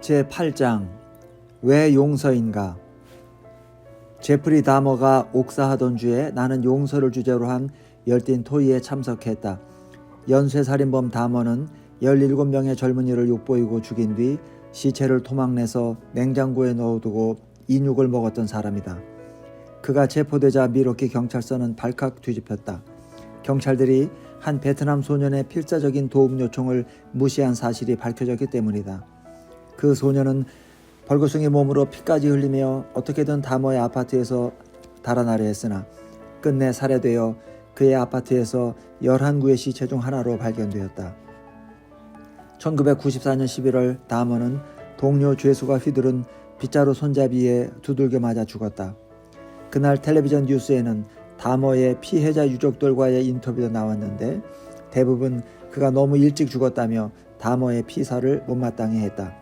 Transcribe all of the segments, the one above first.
제8장 왜 용서인가? 제프리 다머가 옥사하던 주에 나는 용서를 주제로 한 열띤 토의에 참석했다. 연쇄살인범 다머는 17명의 젊은이를 욕보이고 죽인 뒤 시체를 토막내서 냉장고에 넣어두고 인육을 먹었던 사람이다. 그가 체포되자 미러키 경찰서는 발칵 뒤집혔다. 경찰들이 한 베트남 소년의 필사적인 도움 요청을 무시한 사실이 밝혀졌기 때문이다. 그 소년은 벌거숭이 몸으로 피까지 흘리며 어떻게든 다머의 아파트에서 달아나려 했으나 끝내 살해되어 그의 아파트에서 11구의 시체 중 하나로 발견되었다. 1994년 11월 다머는 동료 죄수가 휘두른 빗자루 손잡이에 두들겨 맞아 죽었다. 그날 텔레비전 뉴스에는 다머의 피해자 유족들과의 인터뷰도 나왔는데 대부분 그가 너무 일찍 죽었다며 다머의 피사를 못마땅해 했다.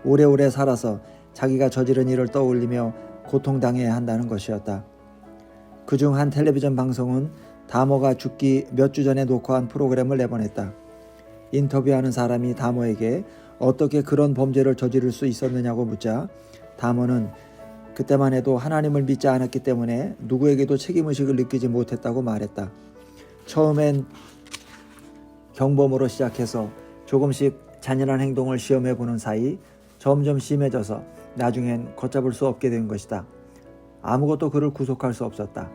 오래오래 살아서 자기가 저지른 일을 떠올리며 고통당해야 한다는 것이었다. 그중 한 텔레비전 방송은 다머가 죽기 몇 주 전에 녹화한 프로그램을 내보냈다. 인터뷰하는 사람이 다머에게 어떻게 그런 범죄를 저지를 수 있었느냐고 묻자 다머는 그때만 해도 하나님을 믿지 않았기 때문에 누구에게도 책임의식을 느끼지 못했다고 말했다. 처음엔 경범으로 시작해서 조금씩 잔인한 행동을 시험해보는 사이 점점 심해져서 나중엔 걷잡을 수 없게 된 것이다. 아무것도 그를 구속할 수 없었다.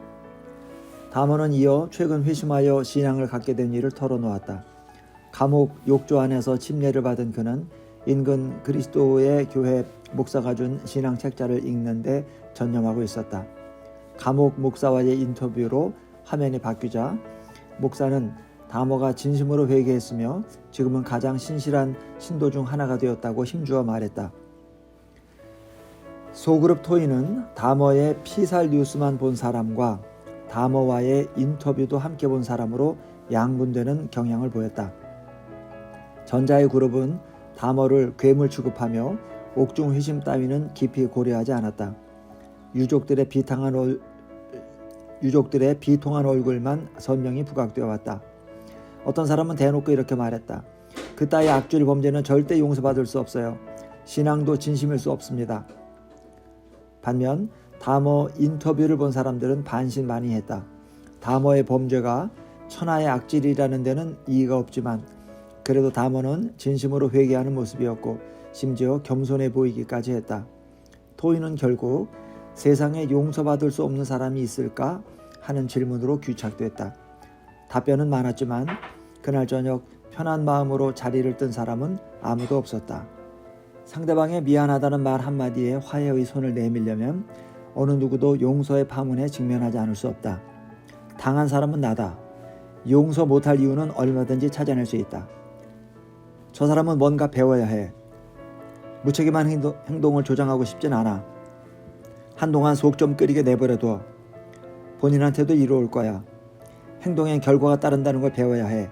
다머는 이어 최근 회심하여 신앙을 갖게 된 일을 털어놓았다. 감옥 욕조 안에서 침례를 받은 그는 인근 그리스도의 교회 목사가 준 신앙 책자를 읽는데 전념하고 있었다. 감옥 목사와의 인터뷰로 화면이 바뀌자 목사는 다머가 진심으로 회개했으며 지금은 가장 신실한 신도 중 하나가 되었다고 힘주어 말했다. 소그룹 토이는 다머의 피살 뉴스만 본 사람과 다머와의 인터뷰도 함께 본 사람으로 양분되는 경향을 보였다. 전자의 그룹은 다머를 괴물 취급하며 옥중 회심 따위는 깊이 고려하지 않았다. 유족들의 비통한 얼굴만 선명히 부각되어 왔다. 어떤 사람은 대놓고 이렇게 말했다. 그따위 악질 범죄는 절대 용서받을 수 없어요. 신앙도 진심일 수 없습니다. 반면 다머 인터뷰를 본 사람들은 반신반의했다. 다머의 범죄가 천하의 악질이라는 데는 이의가 없지만 그래도 다머는 진심으로 회개하는 모습이었고 심지어 겸손해 보이기까지 했다. 토이는 결국 세상에 용서받을 수 없는 사람이 있을까 하는 질문으로 귀착됐다. 답변은 많았지만 그날 저녁 편한 마음으로 자리를 뜬 사람은 아무도 없었다. 상대방의 미안하다는 말 한마디에 화해의 손을 내밀려면 어느 누구도 용서의 파문에 직면하지 않을 수 없다. 당한 사람은 나다. 용서 못할 이유는 얼마든지 찾아낼 수 있다. 저 사람은 뭔가 배워야 해. 무책임한 행동을 조장하고 싶진 않아. 한동안 속 좀 끓이게 내버려둬. 본인한테도 이로울 거야. 행동엔 결과가 따른다는 걸 배워야 해.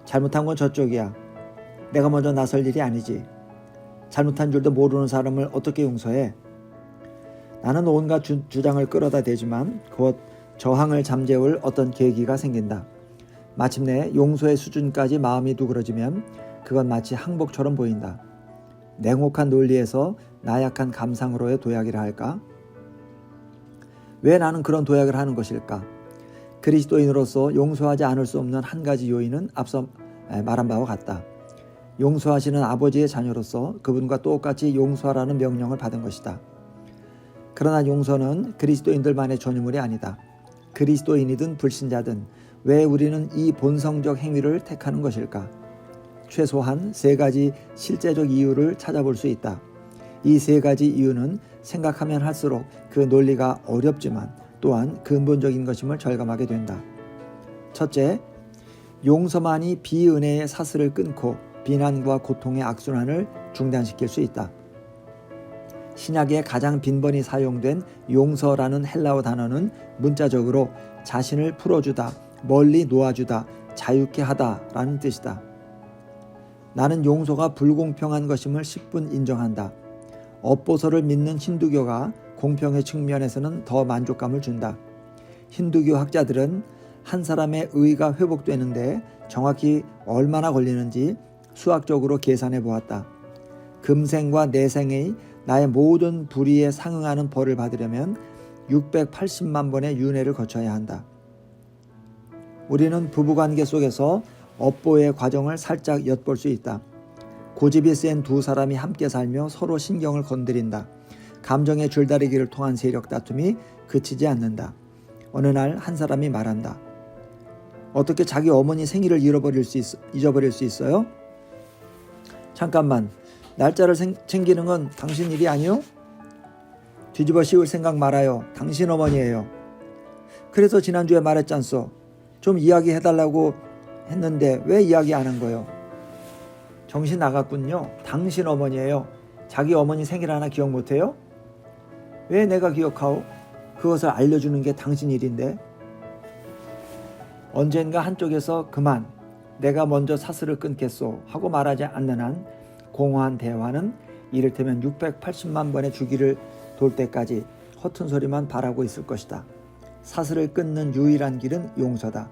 잘못한 건 저쪽이야. 내가 먼저 나설 일이 아니지. 잘못한 줄도 모르는 사람을 어떻게 용서해? 나는 온갖 주장을 끌어다 대지만 곧 저항을 잠재울 어떤 계기가 생긴다. 마침내 용서의 수준까지 마음이 두그러지면 그건 마치 항복처럼 보인다. 냉혹한 논리에서 나약한 감상으로의 도약이라 할까? 왜 나는 그런 도약을 하는 것일까? 그리스도인으로서 용서하지 않을 수 없는 한 가지 요인은 앞서 말한 바와 같다. 용서하시는 아버지의 자녀로서 그분과 똑같이 용서하라는 명령을 받은 것이다. 그러나 용서는 그리스도인들만의 전유물이 아니다. 그리스도인이든 불신자든 왜 우리는 이 본성적 행위를 택하는 것일까? 최소한 3가지 실제적 이유를 찾아볼 수 있다. 이 3가지 이유는 생각하면 할수록 그 논리가 어렵지만 또한 근본적인 것임을 절감하게 된다. 첫째, 용서만이 비은혜의 사슬을 끊고 비난과 고통의 악순환을 중단시킬 수 있다. 신약에 가장 빈번히 사용된 용서라는 헬라어 단어는 문자적으로 자신을 풀어주다, 멀리 놓아주다, 자유케 하다라는 뜻이다. 나는 용서가 불공평한 것임을 10분 인정한다. 업보서를 믿는 힌두교가 공평의 측면에서는 더 만족감을 준다. 힌두교 학자들은 한 사람의 의가 회복되는데 정확히 얼마나 걸리는지 수학적으로 계산해 보았다. 금생과 내생의 나의 모든 불의에 상응하는 벌을 받으려면 680만 번의 윤회를 거쳐야 한다. 우리는 부부관계 속에서 업보의 과정을 살짝 엿볼 수 있다. 고집이 센 두 사람이 함께 살며 서로 신경을 건드린다. 감정의 줄다리기를 통한 세력 다툼이 그치지 않는다. 어느 날 한 사람이 말한다. 어떻게 자기 어머니 생일을 잊어버릴 수 있어요? 잠깐만, 날짜를 챙기는 건 당신 일이 아니요? 뒤집어 씌울 생각 말아요. 당신 어머니예요. 그래서 지난주에 말했잖소. 좀 이야기해달라고 했는데 왜 이야기 안 한 거요? 정신 나갔군요. 당신 어머니예요. 자기 어머니 생일 하나 기억 못해요? 왜 내가 기억하오? 그것을 알려주는 게 당신 일인데. 언젠가 한쪽에서 그만, 내가 먼저 사슬을 끊겠소 하고 말하지 않는 한 공허한 대화는 이를테면 680만 번의 주기를 돌 때까지 허튼 소리만 바라고 있을 것이다. 사슬을 끊는 유일한 길은 용서다.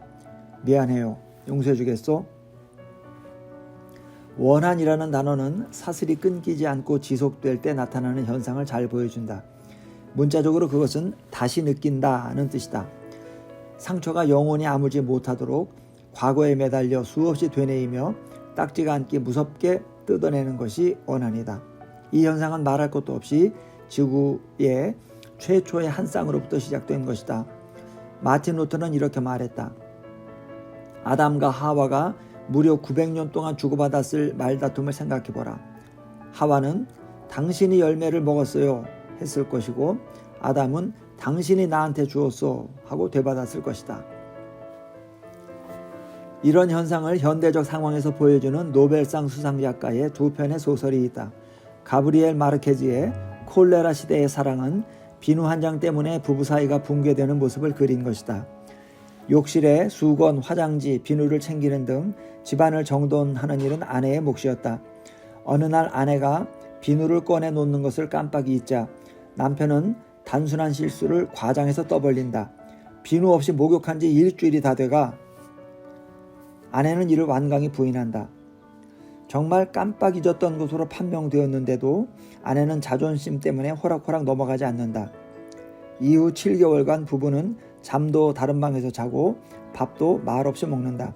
미안해요. 용서해 주겠소? 원한이라는 단어는 사슬이 끊기지 않고 지속될 때 나타나는 현상을 잘 보여준다. 문자적으로 그것은 다시 느낀다는 뜻이다. 상처가 영원히 아물지 못하도록 과거에 매달려 수없이 되뇌이며 딱지가 않게 무섭게 뜯어내는 것이 원한이다. 이 현상은 말할 것도 없이 지구의 최초의 한 쌍으로부터 시작된 것이다. 마틴 루터는 이렇게 말했다. 아담과 하와가 무려 900년 동안 주고받았을 말다툼을 생각해보라. 하와는 당신이 열매를 먹었어요 했을 것이고 아담은 당신이 나한테 주었어 하고 되받았을 것이다. 이런 현상을 현대적 상황에서 보여주는 노벨상 수상작가의 두 편의 소설이 있다. 가브리엘 마르케즈의 콜레라 시대의 사랑은 비누 한 장 때문에 부부 사이가 붕괴되는 모습을 그린 것이다. 욕실에 수건, 화장지, 비누를 챙기는 등 집안을 정돈하는 일은 아내의 몫이었다. 어느 날 아내가 비누를 꺼내 놓는 것을 깜빡 잊자 남편은 단순한 실수를 과장해서 떠벌린다. 비누 없이 목욕한 지 일주일이 다 돼가 아내는 이를 완강히 부인한다. 정말 깜빡 잊었던 것으로 판명되었는데도 아내는 자존심 때문에 호락호락 넘어가지 않는다. 이후 7개월간 부부는 잠도 다른 방에서 자고 밥도 말없이 먹는다.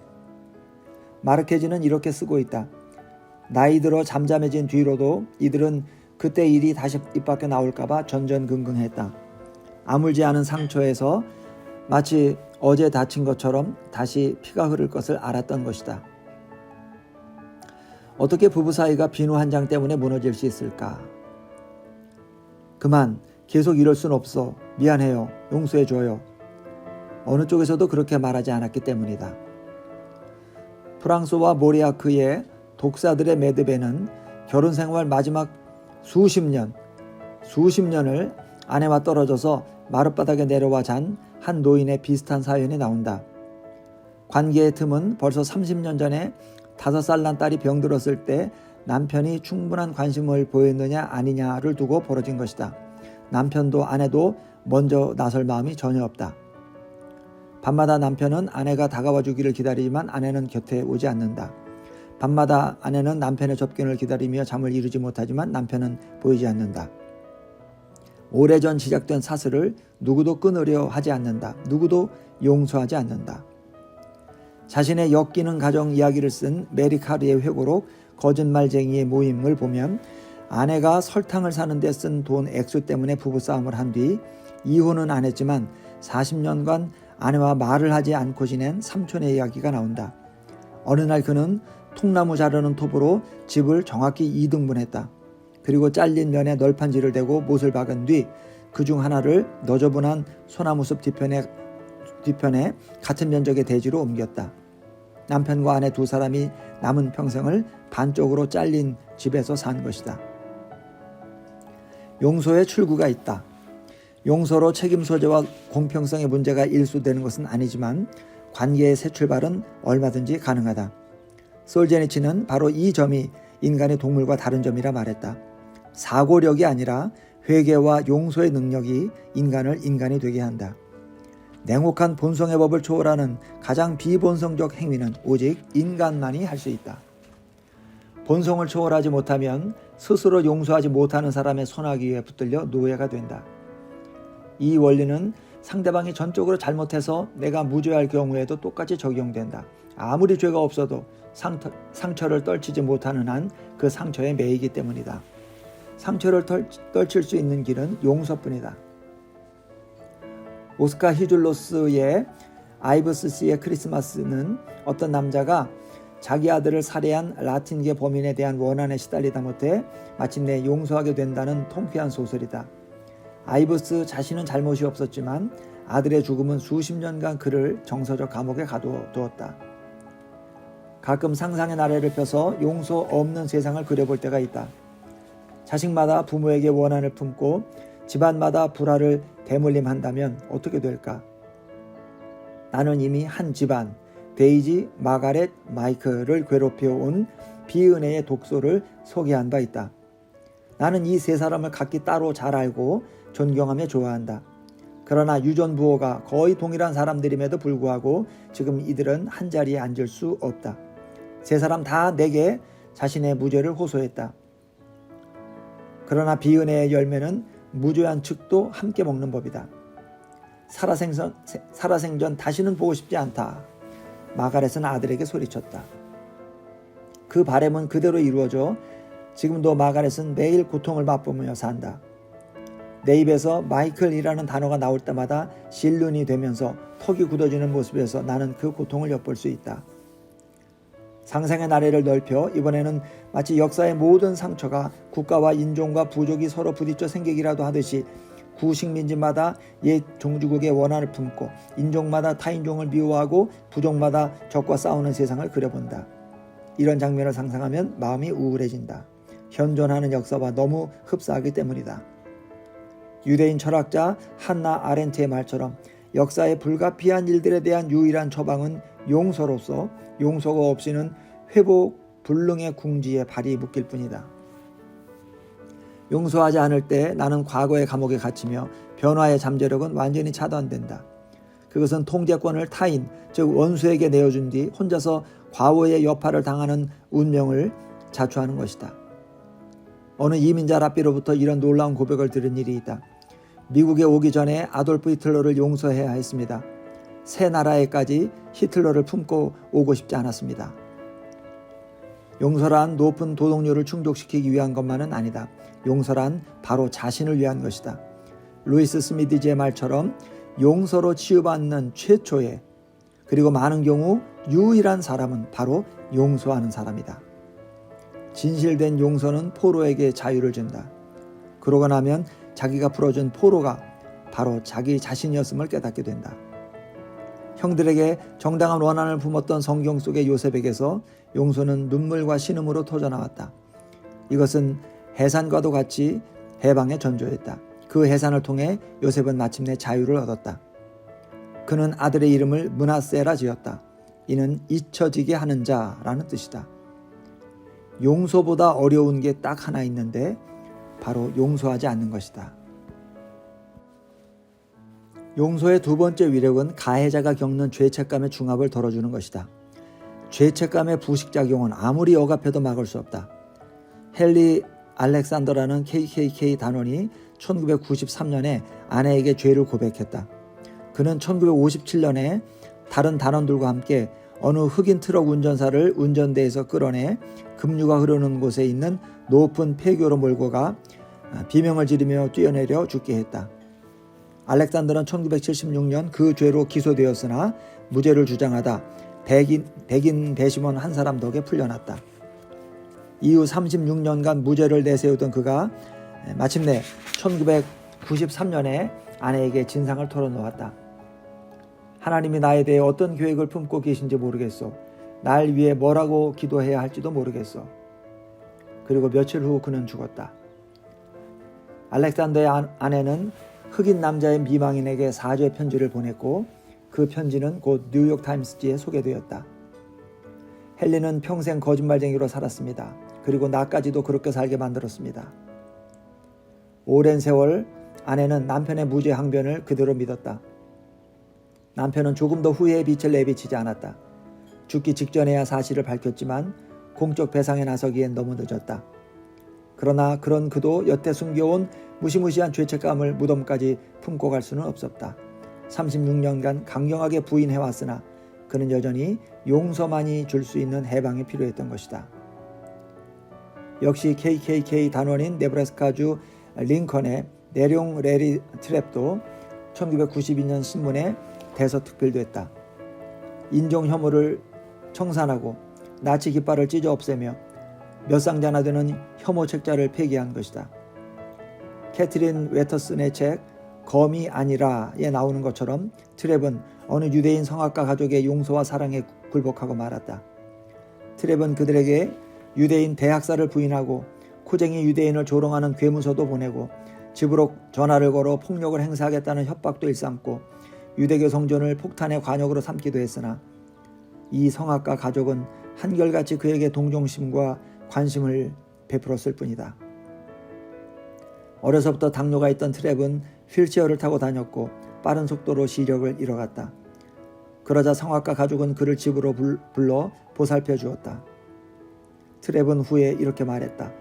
마르케즈는 이렇게 쓰고 있다. 나이 들어 잠잠해진 뒤로도 이들은 그때 일이 다시 입 밖에 나올까봐 전전긍긍했다. 아물지 않은 상처에서 마치 어제 다친 것처럼 다시 피가 흐를 것을 알았던 것이다. 어떻게 부부 사이가 비누 한 장 때문에 무너질 수 있을까? 그만, 계속 이럴 순 없어. 미안해요. 용서해줘요. 어느 쪽에서도 그렇게 말하지 않았기 때문이다. 프랑스와 모리아크의 독사들의 매듭에는 결혼 생활 마지막 수십 년을 아내와 떨어져서 마룻바닥에 내려와 잔 한 노인의 비슷한 사연이 나온다. 관계의 틈은 벌써 30년 전에 5살 난 딸이 병들었을 때 남편이 충분한 관심을 보였느냐 아니냐를 두고 벌어진 것이다. 남편도 아내도 먼저 나설 마음이 전혀 없다. 밤마다 남편은 아내가 다가와 주기를 기다리지만 아내는 곁에 오지 않는다. 밤마다 아내는 남편의 접견을 기다리며 잠을 이루지 못하지만 남편은 보이지 않는다. 오래전 시작된 사슬을 누구도 끊으려 하지 않는다. 누구도 용서하지 않는다. 자신의 엮이는 가정 이야기를 쓴 메리 카리의 회고록 거짓말쟁이의 모임을 보면 아내가 설탕을 사는 데 쓴 돈 액수 때문에 부부싸움을 한 뒤 이혼은 안 했지만 40년간 아내와 말을 하지 않고 지낸 삼촌의 이야기가 나온다. 어느 날 그는 통나무 자르는 톱으로 집을 정확히 2등분했다. 그리고 잘린 면에 널판지를 대고 못을 박은 뒤 그중 하나를 너저분한 소나무 숲 뒤편에 같은 면적의 대지로 옮겼다. 남편과 아내 두 사람이 남은 평생을 반쪽으로 잘린 집에서 산 것이다. 용서의 출구가 있다. 용서로 책임 소재와 공평성의 문제가 일수되는 것은 아니지만 관계의 새 출발은 얼마든지 가능하다. 솔제니치는 바로 이 점이 인간의 동물과 다른 점이라 말했다. 사고력이 아니라 회개와 용서의 능력이 인간을 인간이 되게 한다. 냉혹한 본성의 법을 초월하는 가장 비본성적 행위는 오직 인간만이 할 수 있다. 본성을 초월하지 못하면 스스로 용서하지 못하는 사람의 손아귀에 붙들려 노예가 된다. 이 원리는 상대방이 전적으로 잘못해서 내가 무죄할 경우에도 똑같이 적용된다. 아무리 죄가 없어도 상처를 떨치지 못하는 한 그 상처에 매이기 때문이다. 상처를 떨칠 수 있는 길은 용서뿐이다. 오스카 히줄로스의 아이브스 씨의 크리스마스는 어떤 남자가 자기 아들을 살해한 라틴계 범인에 대한 원한에 시달리다 못해 마침내 용서하게 된다는 통쾌한 소설이다. 아이브스 자신은 잘못이 없었지만 아들의 죽음은 수십 년간 그를 정서적 감옥에 가두었다. 가끔 상상의 나래를 펴서 용서 없는 세상을 그려볼 때가 있다. 자식마다 부모에게 원한을 품고 집안마다 불화를 대물림한다면 어떻게 될까? 나는 이미 한 집안, 데이지, 마가렛, 마이클을 괴롭혀온 비은혜의 독소를 소개한 바 있다. 나는 이 세 사람을 각기 따로 잘 알고 존경하며 좋아한다. 그러나 유전부호가 거의 동일한 사람들임에도 불구하고 지금 이들은 한자리에 앉을 수 없다. 세 사람 다 내게 자신의 무죄를 호소했다. 그러나 비은혜의 열매는 무죄한 측도 함께 먹는 법이다. 살아생전 다시는 보고 싶지 않다. 마가렛은 아들에게 소리쳤다. 그 바람은 그대로 이루어져 지금도 마가렛은 매일 고통을 맛보며 산다. 내 입에서 마이클이라는 단어가 나올 때마다 실눈이 되면서 턱이 굳어지는 모습에서 나는 그 고통을 엿볼 수 있다. 상상의 나래를 넓혀 이번에는 마치 역사의 모든 상처가 국가와 인종과 부족이 서로 부딪혀 생기기라도 하듯이 구식민지마다 옛 종주국의 원한을 품고 인종마다 타인종을 미워하고 부족마다 적과 싸우는 세상을 그려본다. 이런 장면을 상상하면 마음이 우울해진다. 현존하는 역사와 너무 흡사하기 때문이다. 유대인 철학자 한나 아렌트의 말처럼 역사의 불가피한 일들에 대한 유일한 처방은 용서로서 용서가 없이는 회복 불능의 궁지에 발이 묶일 뿐이다. 용서하지 않을 때 나는 과거의 감옥에 갇히며 변화의 잠재력은 완전히 차단된다. 그것은 통제권을 타인, 즉 원수에게 내어준 뒤 혼자서 과거의 여파를 당하는 운명을 자초하는 것이다. 어느 이민자 랍비로부터 이런 놀라운 고백을 들은 일이 있다. 미국에 오기 전에 아돌프 히틀러를 용서해야 했습니다. 새 나라에까지 히틀러를 품고 오고 싶지 않았습니다. 용서란 높은 도덕률을 충족시키기 위한 것만은 아니다. 용서란 바로 자신을 위한 것이다. 루이스 스미디지의 말처럼 용서로 치유받는 최초의 그리고 많은 경우 유일한 사람은 바로 용서하는 사람이다. 진실된 용서는 포로에게 자유를 준다. 그러고 나면 자기가 풀어준 포로가 바로 자기 자신이었음을 깨닫게 된다. 형들에게 정당한 원한을 품었던 성경 속의 요셉에게서 용서는 눈물과 신음으로 터져나왔다. 이것은 해산과도 같이 해방의 전조였다. 그 해산을 통해 요셉은 마침내 자유를 얻었다. 그는 아들의 이름을 므낫세라 지었다. 이는 잊혀지게 하는 자라는 뜻이다. 용서보다 어려운 게 딱 하나 있는데 바로 용서하지 않는 것이다. 용서의 두 번째 위력은 가해자가 겪는 죄책감의 중압을 덜어주는 것이다. 죄책감의 부식작용은 아무리 억압해도 막을 수 없다. 헨리 알렉산더라는 KKK 단원이 1993년에 아내에게 죄를 고백했다. 그는 1957년에 다른 단원들과 함께 어느 흑인 트럭 운전사를 운전대에서 끌어내 급류가 흐르는 곳에 있는 높은 폐교로 몰고 가 비명을 지르며 뛰어내려 죽게 했다. 알렉산더는 1976년 그 죄로 기소되었으나 무죄를 주장하다 백인 배심원 한 사람 덕에 풀려났다. 이후 36년간 무죄를 내세우던 그가 마침내 1993년에 아내에게 진상을 털어놓았다. 하나님이 나에 대해 어떤 계획을 품고 계신지 모르겠어. 날 위해 뭐라고 기도해야 할지도 모르겠어. 그리고 며칠 후 그는 죽었다. 알렉산더의 아내는 흑인 남자의 미망인에게 사죄 편지를 보냈고 그 편지는 곧 뉴욕타임스지에 소개되었다. 헨리는 평생 거짓말쟁이로 살았습니다. 그리고 나까지도 그렇게 살게 만들었습니다. 오랜 세월 아내는 남편의 무죄 항변을 그대로 믿었다. 남편은 조금 더 후회의 빛을 내비치지 않았다. 죽기 직전에야 사실을 밝혔지만 공적 배상에 나서기엔 너무 늦었다. 그러나 그런 그도 여태 숨겨온 무시무시한 죄책감을 무덤까지 품고 갈 수는 없었다. 36년간 강경하게 부인해왔으나 그는 여전히 용서만이 줄 수 있는 해방이 필요했던 것이다. 역시 KKK 단원인 네브라스카주 링컨의 내룡 레리 트랩도 1992년 신문에 대서특필됐다. 인종 혐오를 청산하고 나치 깃발을 찢어 없애며 몇 상자나 되는 혐오 책자를 폐기한 것이다. 캐트린 웨터슨의 책 검이 아니라에 나오는 것처럼 트랩은 어느 유대인 성악가 가족의 용서와 사랑에 굴복하고 말았다. 트랩은 그들에게 유대인 대학살을 부인하고 코쟁이 유대인을 조롱하는 괴문서도 보내고 집으로 전화를 걸어 폭력을 행사하겠다는 협박도 일삼고 유대교 성전을 폭탄의 관역으로 삼기도 했으나 이 성악가 가족은 한결같이 그에게 동정심과 관심을 베풀었을 뿐이다. 어려서부터 당뇨가 있던 트랩은 휠체어를 타고 다녔고 빠른 속도로 시력을 잃어갔다. 그러자 성악가 가족은 그를 집으로 불러 보살펴 주었다. 트랩은 후에 이렇게 말했다.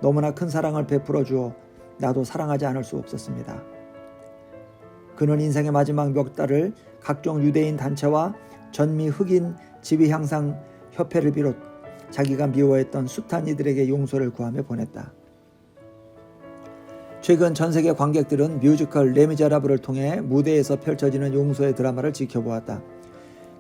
너무나 큰 사랑을 베풀어 주어 나도 사랑하지 않을 수 없었습니다. 그는 인생의 마지막 몇 달을 각종 유대인 단체와 전미 흑인 지위향상 협회를 비롯 자기가 미워했던 숱한 이들에게 용서를 구하며 보냈다. 최근 전 세계 관객들은 뮤지컬 레미제라블을 통해 무대에서 펼쳐지는 용서의 드라마를 지켜보았다.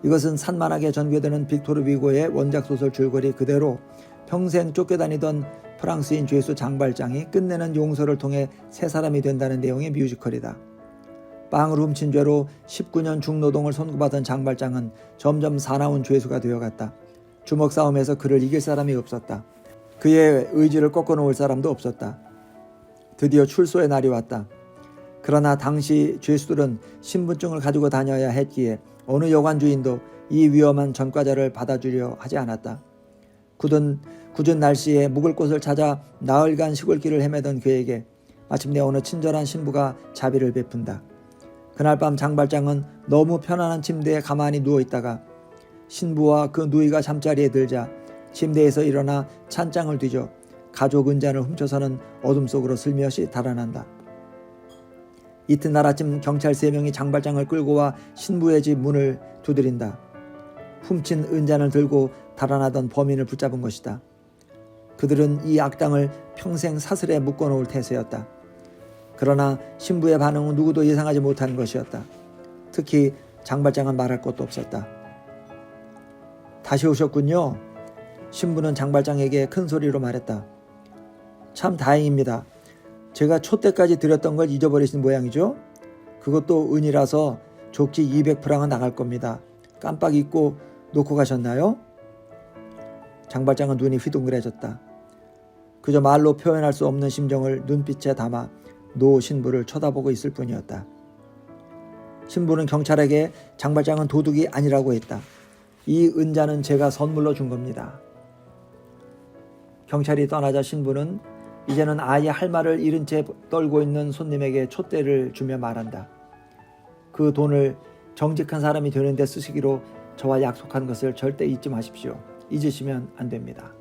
이것은 산만하게 전개되는 빅토르 위고의 원작 소설 줄거리 그대로 평생 쫓겨다니던 프랑스인 죄수 장발장이 끝내는 용서를 통해 새 사람이 된다는 내용의 뮤지컬이다. 빵을 훔친 죄로 19년 중노동을 선고받은 장발장은 점점 사나운 죄수가 되어갔다. 주먹 싸움에서 그를 이길 사람이 없었다. 그의 의지를 꺾어놓을 사람도 없었다. 드디어 출소의 날이 왔다. 그러나 당시 죄수들은 신분증을 가지고 다녀야 했기에 어느 여관 주인도 이 위험한 전과자를 받아주려 하지 않았다. 굳은 날씨에 묵을 곳을 찾아 나흘간 시골길을 헤매던 그에게 마침내 어느 친절한 신부가 자비를 베푼다. 그날 밤 장발장은 너무 편안한 침대에 가만히 누워있다가 신부와 그 누이가 잠자리에 들자 침대에서 일어나 찬장을 뒤져 가족 은잔을 훔쳐서는 어둠 속으로 슬며시 달아난다. 이튿날 아침 경찰 3명이 장발장을 끌고 와 신부의 집 문을 두드린다. 훔친 은잔을 들고 달아나던 범인을 붙잡은 것이다. 그들은 이 악당을 평생 사슬에 묶어놓을 태세였다. 그러나 신부의 반응은 누구도 예상하지 못한 것이었다. 특히 장발장은 말할 것도 없었다. 다시 오셨군요. 신부는 장발장에게 큰 소리로 말했다. 참 다행입니다. 제가 촛대까지 드렸던 걸 잊어버리신 모양이죠? 그것도 은이라서 족지 200프랑은 나갈 겁니다. 깜빡 잊고 놓고 가셨나요? 장발장은 눈이 휘둥그레졌다. 그저 말로 표현할 수 없는 심정을 눈빛에 담아 노 신부를 쳐다보고 있을 뿐이었다. 신부는 경찰에게 장발장은 도둑이 아니라고 했다. 이 은자는 제가 선물로 준 겁니다. 경찰이 떠나자 신부는 이제는 아예 할 말을 잃은 채 떨고 있는 손님에게 촛대를 주며 말한다. 그 돈을 정직한 사람이 되는 데 쓰시기로 저와 약속한 것을 절대 잊지 마십시오. 잊으시면 안 됩니다.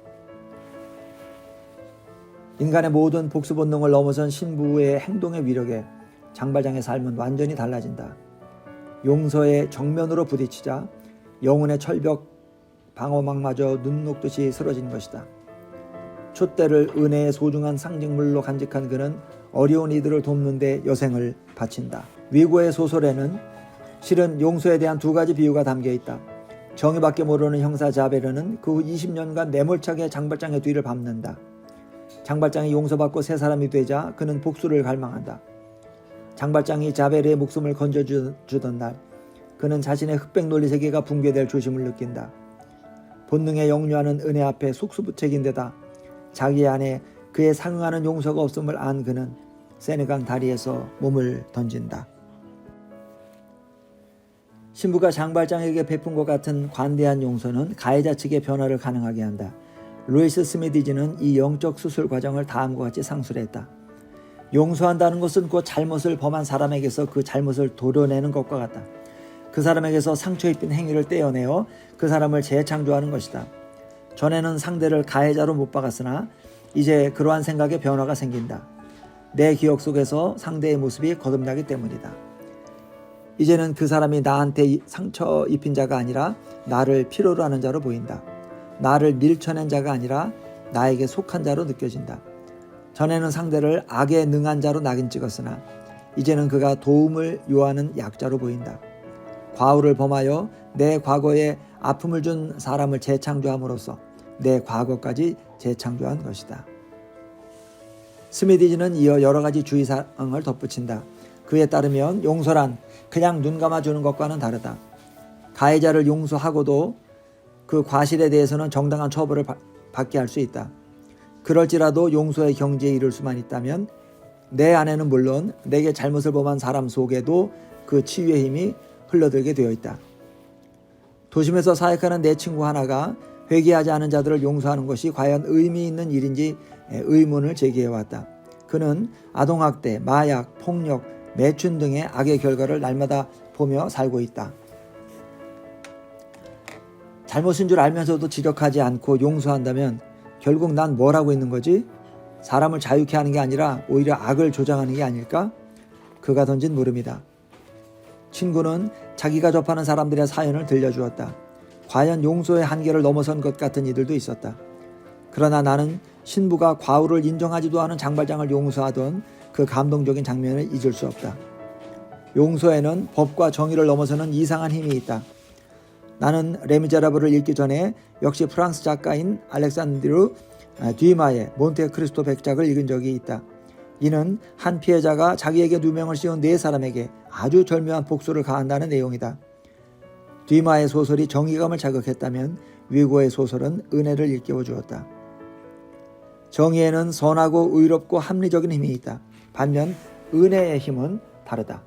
인간의 모든 복수 본능을 넘어선 신부의 행동의 위력에 장발장의 삶은 완전히 달라진다. 용서의 정면으로 부딪히자 영혼의 철벽 방어막마저 눈 녹듯이 쓰러진 것이다. 촛대를 은혜의 소중한 상징물로 간직한 그는 어려운 이들을 돕는 데 여생을 바친다. 위고의 소설에는 실은 용서에 대한 2가지 비유가 담겨 있다. 정의밖에 모르는 형사 자베르는 그 후 20년간 매몰차게 장발장의 뒤를 밟는다. 장발장이 용서받고 새 사람이 되자 그는 복수를 갈망한다. 장발장이 자베르의 목숨을 건져주던 날 그는 자신의 흑백 논리 세계가 붕괴될 조심을 느낀다. 본능에 역류하는 은혜 앞에 속수무책인데다 자기 안에 그에 상응하는 용서가 없음을 안 그는 세네강 다리에서 몸을 던진다. 신부가 장발장에게 베푼 것 같은 관대한 용서는 가해자 측의 변화를 가능하게 한다. 루이스 스미디지는 이 영적 수술 과정을 다음과 같이 상술했다. 용서한다는 것은 곧 잘못을 범한 사람에게서 그 잘못을 도려내는 것과 같다. 그 사람에게서 상처 입힌 행위를 떼어내어 그 사람을 재창조하는 것이다. 전에는 상대를 가해자로 못 박았으나 이제 그러한 생각에 변화가 생긴다. 내 기억 속에서 상대의 모습이 거듭나기 때문이다. 이제는 그 사람이 나한테 상처 입힌 자가 아니라 나를 필요로 하는 자로 보인다. 나를 밀쳐낸 자가 아니라 나에게 속한 자로 느껴진다. 전에는 상대를 악에 능한 자로 낙인 찍었으나 이제는 그가 도움을 요하는 약자로 보인다. 과오를 범하여 내 과거에 아픔을 준 사람을 재창조함으로써 내 과거까지 재창조한 것이다. 스미디즈는 이어 여러 가지 주의사항을 덧붙인다. 그에 따르면 용서란 그냥 눈 감아주는 것과는 다르다. 가해자를 용서하고도 그 과실에 대해서는 정당한 처벌을 받게 할 수 있다. 그럴지라도 용서의 경지에 이를 수만 있다면 내 안에는 물론 내게 잘못을 범한 사람 속에도 그 치유의 힘이 흘러들게 되어 있다. 도심에서 사역하는 내 친구 하나가 회개하지 않은 자들을 용서하는 것이 과연 의미 있는 일인지 의문을 제기해왔다. 그는 아동학대, 마약, 폭력, 매춘 등의 악의 결과를 날마다 보며 살고 있다. 잘못인 줄 알면서도 지적하지 않고 용서한다면 결국 난 뭘 하고 있는 거지? 사람을 자유케 하는 게 아니라 오히려 악을 조장하는 게 아닐까? 그가 던진 물음이다. 친구는 자기가 접하는 사람들의 사연을 들려주었다. 과연 용서의 한계를 넘어선 것 같은 이들도 있었다. 그러나 나는 신부가 과오를 인정하지도 않은 장발장을 용서하던 그 감동적인 장면을 잊을 수 없다. 용서에는 법과 정의를 넘어서는 이상한 힘이 있다. 나는 레미제라블을 읽기 전에 역시 프랑스 작가인 알렉산드르 듀마의 몬테크리스토 백작을 읽은 적이 있다. 이는 한 피해자가 자기에게 누명을 씌운 네 사람에게 아주 절묘한 복수를 가한다는 내용이다. 듀마의 소설이 정의감을 자극했다면 위고의 소설은 은혜를 일깨워 주었다. 정의에는 선하고 의롭고 합리적인 힘이 있다. 반면 은혜의 힘은 다르다.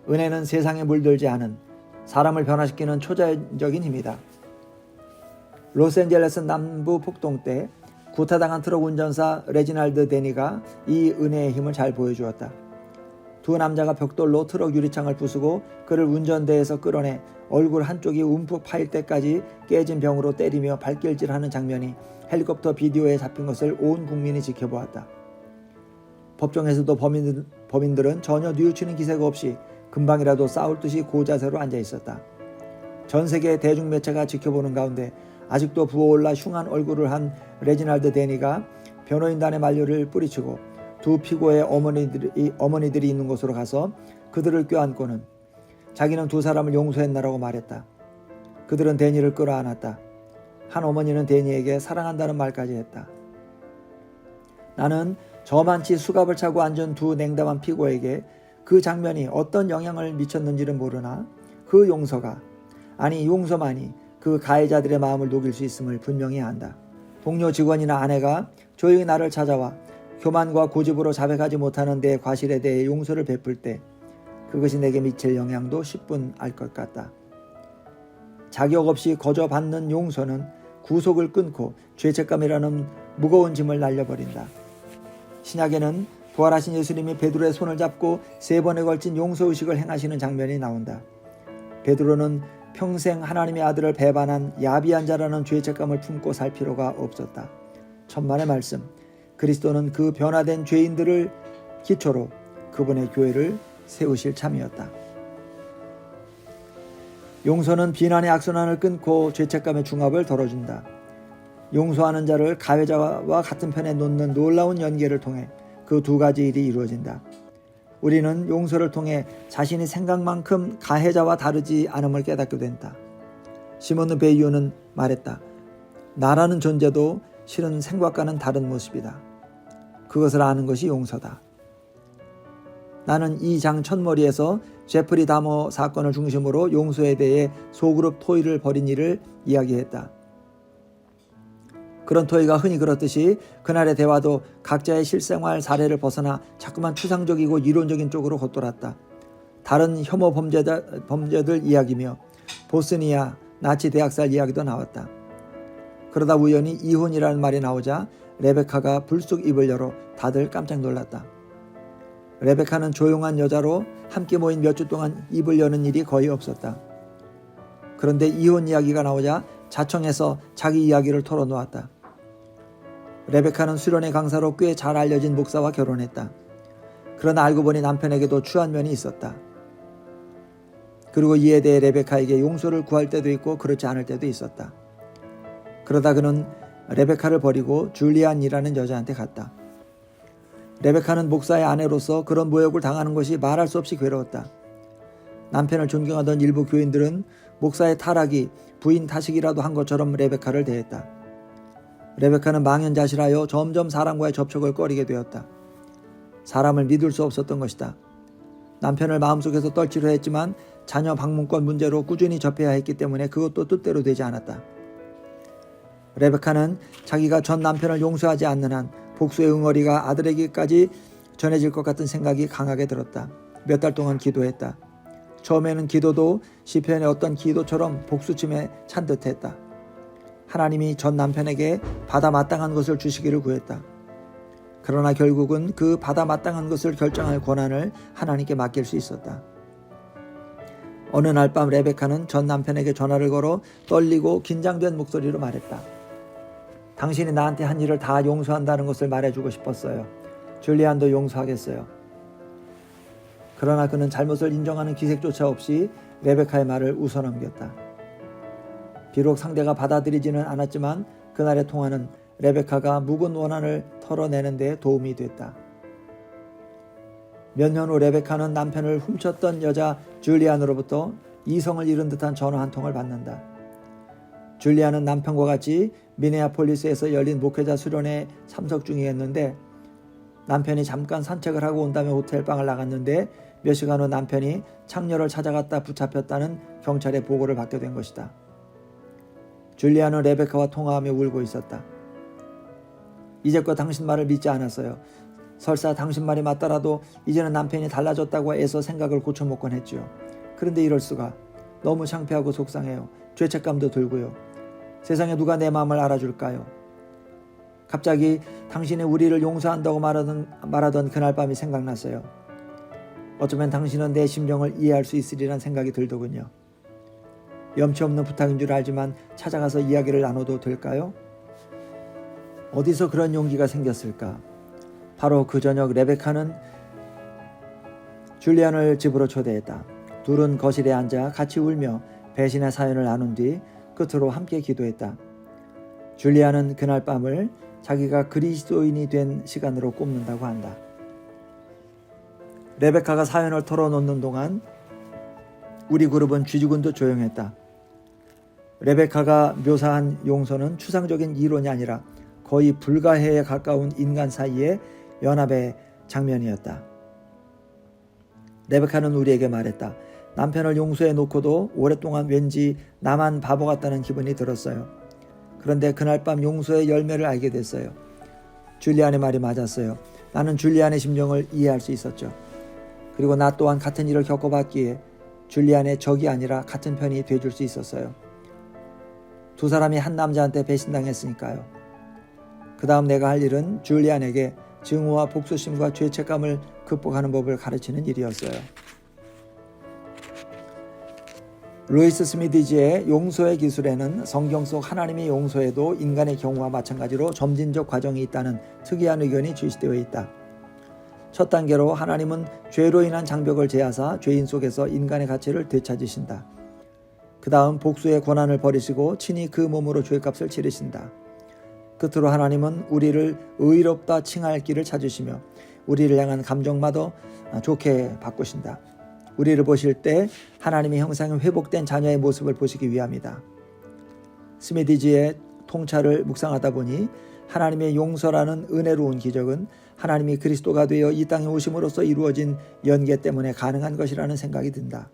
은혜는 세상에 물들지 않은 사람을 변화시키는 초자연적인 힘이다. 로스앤젤레스 남부 폭동 때 구타당한 트럭 운전사 레지날드 데니가 이 은혜의 힘을 잘 보여주었다. 두 남자가 벽돌로 트럭 유리창을 부수고 그를 운전대에서 끌어내 얼굴 한쪽이 움푹 파일 때까지 깨진 병으로 때리며 발길질하는 장면이 헬리콥터 비디오에 잡힌 것을 온 국민이 지켜보았다. 법정에서도 범인들은 전혀 뉘우치는 기세가 없이 금방이라도 싸울 듯이 고자세로 앉아 있었다. 전 세계 대중매체가 지켜보는 가운데 아직도 부어올라 흉한 얼굴을 한 레지날드 데니가 변호인단의 만류를 뿌리치고 두 피고의 어머니들이 있는 곳으로 가서 그들을 껴안고는 자기는 두 사람을 용서했나라고 말했다. 그들은 데니를 끌어안았다. 한 어머니는 데니에게 사랑한다는 말까지 했다. 나는 저만치 수갑을 차고 앉은 두 냉담한 피고에게 그 장면이 어떤 영향을 미쳤는지는 모르나 그 용서가, 아니 용서만이 그 가해자들의 마음을 녹일 수 있음을 분명히 안다. 동료 직원이나 아내가 조용히 나를 찾아와 교만과 고집으로 자백하지 못하는 내 과실에 대해 용서를 베풀 때 그것이 내게 미칠 영향도 10분 알 것 같다. 자격 없이 거저 받는 용서는 구속을 끊고 죄책감이라는 무거운 짐을 날려버린다. 신약에는 부활하신 예수님이 베드로의 손을 잡고 3번에 걸친 용서의식을 행하시는 장면이 나온다. 베드로는 평생 하나님의 아들을 배반한 야비한 자라는 죄책감을 품고 살 필요가 없었다. 천만의 말씀, 그리스도는 그 변화된 죄인들을 기초로 그분의 교회를 세우실 참이었다. 용서는 비난의 악순환을 끊고 죄책감의 중압을 덜어준다. 용서하는 자를 가해자와 같은 편에 놓는 놀라운 연계를 통해 그 두 가지 일이 이루어진다. 우리는 용서를 통해 자신이 생각만큼 가해자와 다르지 않음을 깨닫게 된다. 시몬 베이유는 말했다. 나라는 존재도 실은 생각과는 다른 모습이다. 그것을 아는 것이 용서다. 나는 이 장 첫머리에서 제프리 다머 사건을 중심으로 용서에 대해 소그룹 토의를 벌인 일을 이야기했다. 그런 토의가 흔히 그렇듯이 그날의 대화도 각자의 실생활 사례를 벗어나 자꾸만 추상적이고 이론적인 쪽으로 헛돌았다. 다른 혐오 범죄들 이야기며 보스니아 나치 대학살 이야기도 나왔다. 그러다 우연히 이혼이라는 말이 나오자 레베카가 불쑥 입을 열어 다들 깜짝 놀랐다. 레베카는 조용한 여자로 함께 모인 몇 주 동안 입을 여는 일이 거의 없었다. 그런데 이혼 이야기가 나오자 자청해서 자기 이야기를 털어놓았다. 레베카는 수련의 강사로 꽤 잘 알려진 목사와 결혼했다. 그러나 알고 보니 남편에게도 추한 면이 있었다. 그리고 이에 대해 레베카에게 용서를 구할 때도 있고 그렇지 않을 때도 있었다. 그러다 그는 레베카를 버리고 줄리안이라는 여자한테 갔다. 레베카는 목사의 아내로서 그런 모욕을 당하는 것이 말할 수 없이 괴로웠다. 남편을 존경하던 일부 교인들은 목사의 타락이 부인 탓이기라도 한 것처럼 레베카를 대했다. 레베카는 망연자실하여 점점 사람과의 접촉을 꺼리게 되었다. 사람을 믿을 수 없었던 것이다. 남편을 마음속에서 떨치려 했지만 자녀 방문권 문제로 꾸준히 접해야 했기 때문에 그것도 뜻대로 되지 않았다. 레베카는 자기가 전 남편을 용서하지 않는 한 복수의 응어리가 아들에게까지 전해질 것 같은 생각이 강하게 들었다. 몇 달 동안 기도했다. 처음에는 기도도 시편의 어떤 기도처럼 복수심에 찬 듯했다. 하나님이 전 남편에게 받아 마땅한 것을 주시기를 구했다. 그러나 결국은 그 받아 마땅한 것을 결정할 권한을 하나님께 맡길 수 있었다. 어느 날 밤 레베카는 전 남편에게 전화를 걸어 떨리고 긴장된 목소리로 말했다. 당신이 나한테 한 일을 다 용서한다는 것을 말해주고 싶었어요. 줄리안도 용서하겠어요. 그러나 그는 잘못을 인정하는 기색조차 없이 레베카의 말을 웃어넘겼다. 비록 상대가 받아들이지는 않았지만 그날의 통화는 레베카가 묵은 원한을 털어내는 데 도움이 됐다. 몇 년 후 레베카는 남편을 훔쳤던 여자 줄리안으로부터 이성을 잃은 듯한 전화 한 통을 받는다. 줄리안은 남편과 같이 미네아폴리스에서 열린 목회자 수련회에 참석 중이었는데 남편이 잠깐 산책을 하고 온다며 호텔방을 나갔는데 몇 시간 후 남편이 창녀를 찾아갔다 붙잡혔다는 경찰의 보고를 받게 된 것이다. 줄리안은 레베카와 통화하며 울고 있었다. 이제껏 당신 말을 믿지 않았어요. 설사 당신 말이 맞더라도 이제는 남편이 달라졌다고 애써 생각을 고쳐먹곤 했지요. 그런데 이럴 수가. 너무 창피하고 속상해요. 죄책감도 들고요. 세상에 누가 내 마음을 알아줄까요? 갑자기 당신이 우리를 용서한다고 말하던 그날 밤이 생각났어요. 어쩌면 당신은 내 심정을 이해할 수 있으리란 생각이 들더군요. 염치 없는 부탁인 줄 알지만 찾아가서 이야기를 나눠도 될까요? 어디서 그런 용기가 생겼을까? 바로 그 저녁 레베카는 줄리안을 집으로 초대했다. 둘은 거실에 앉아 같이 울며 배신의 사연을 나눈 뒤 끝으로 함께 기도했다. 줄리안은 그날 밤을 자기가 그리스도인이 된 시간으로 꼽는다고 한다. 레베카가 사연을 털어놓는 동안 우리 그룹은 쥐죽은 듯 조용했다. 레베카가 묘사한 용서는 추상적인 이론이 아니라 거의 불가해에 가까운 인간 사이의 연합의 장면이었다. 레베카는 우리에게 말했다. 남편을 용서해 놓고도 오랫동안 왠지 나만 바보 같다는 기분이 들었어요. 그런데 그날 밤 용서의 열매를 알게 됐어요. 줄리안의 말이 맞았어요. 나는 줄리안의 심정을 이해할 수 있었죠. 그리고 나 또한 같은 일을 겪어봤기에 줄리안의 적이 아니라 같은 편이 돼줄 수 있었어요. 두 사람이 한 남자한테 배신당했으니까요. 그 다음 내가 할 일은 줄리안에게 증오와 복수심과 죄책감을 극복하는 법을 가르치는 일이었어요. 루이스 스미디지의 용서의 기술에는 성경 속 하나님의 용서에도 인간의 경우와 마찬가지로 점진적 과정이 있다는 특이한 의견이 제시되어 있다. 첫 단계로 하나님은 죄로 인한 장벽을 제하사 죄인 속에서 인간의 가치를 되찾으신다. 그 다음 복수의 권한을 버리시고 친히 그 몸으로 죄값을 치르신다. 끝으로 하나님은 우리를 의롭다 칭할 길을 찾으시며 우리를 향한 감정마저 좋게 바꾸신다. 우리를 보실 때 하나님의 형상이 회복된 자녀의 모습을 보시기 위함이다. 스미디지의 통찰을 묵상하다 보니 하나님의 용서라는 은혜로운 기적은 하나님이 그리스도가 되어 이 땅에 오심으로써 이루어진 연계 때문에 가능한 것이라는 생각이 든다.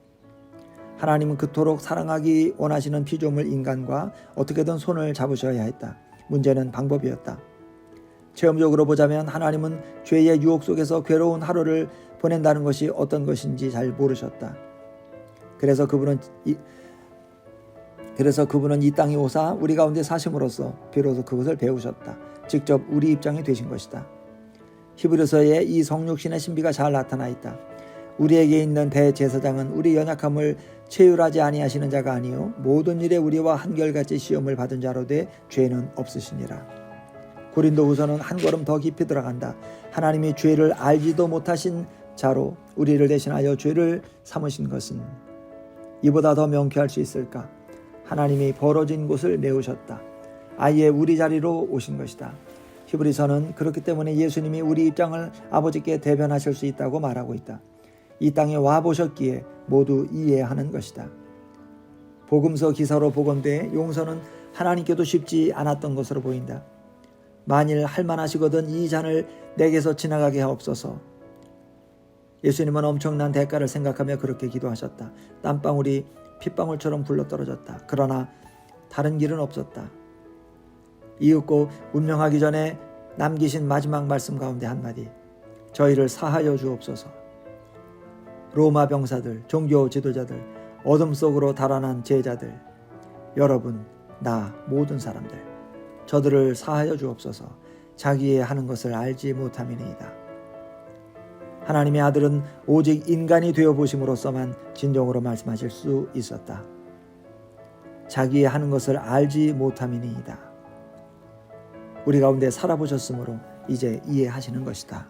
하나님은 그토록 사랑하기 원하시는 피조물 인간과 어떻게든 손을 잡으셔야 했다. 문제는 방법이었다. 체험적으로 보자면 하나님은 죄의 유혹 속에서 괴로운 하루를 보낸다는 것이 어떤 것인지 잘 모르셨다. 그래서 그분은 이 땅에 오사 우리 가운데 사심으로써 비로소 그것을 배우셨다. 직접 우리 입장이 되신 것이다. 히브리서에 이 성육신의 신비가 잘 나타나 있다. 우리에게 있는 대제사장은 우리 연약함을 체휼하지 아니하시는 자가 아니요 모든 일에 우리와 한결같이 시험을 받은 자로 돼 죄는 없으시니라. 고린도후서는 한 걸음 더 깊이 들어간다. 하나님이 죄를 알지도 못하신 자로 우리를 대신하여 죄를 삼으신 것은 이보다 더 명쾌할 수 있을까? 하나님이 벌어진 곳을 메우셨다. 아예 우리 자리로 오신 것이다. 히브리서는 그렇기 때문에 예수님이 우리 입장을 아버지께 대변하실 수 있다고 말하고 있다. 이 땅에 와보셨기에 모두 이해하는 것이다. 복음서 기사로 복음돼 용서는 하나님께도 쉽지 않았던 것으로 보인다. 만일 할만하시거든 이 잔을 내게서 지나가게 하옵소서. 예수님은 엄청난 대가를 생각하며 그렇게 기도하셨다. 땀방울이 핏방울처럼 굴러떨어졌다. 그러나 다른 길은 없었다. 이윽고 운명하기 전에 남기신 마지막 말씀 가운데 한마디. 저희를 사하여 주옵소서. 로마 병사들, 종교 지도자들, 어둠 속으로 달아난 제자들, 여러분, 나 모든 사람들, 저들을 사하여 주옵소서. 자기의 하는 것을 알지 못함이니이다. 하나님의 아들은 오직 인간이 되어 보심으로써만 진정으로 말씀하실 수 있었다. 자기의 하는 것을 알지 못함이니이다. 우리 가운데 살아보셨으므로 이제 이해하시는 것이다.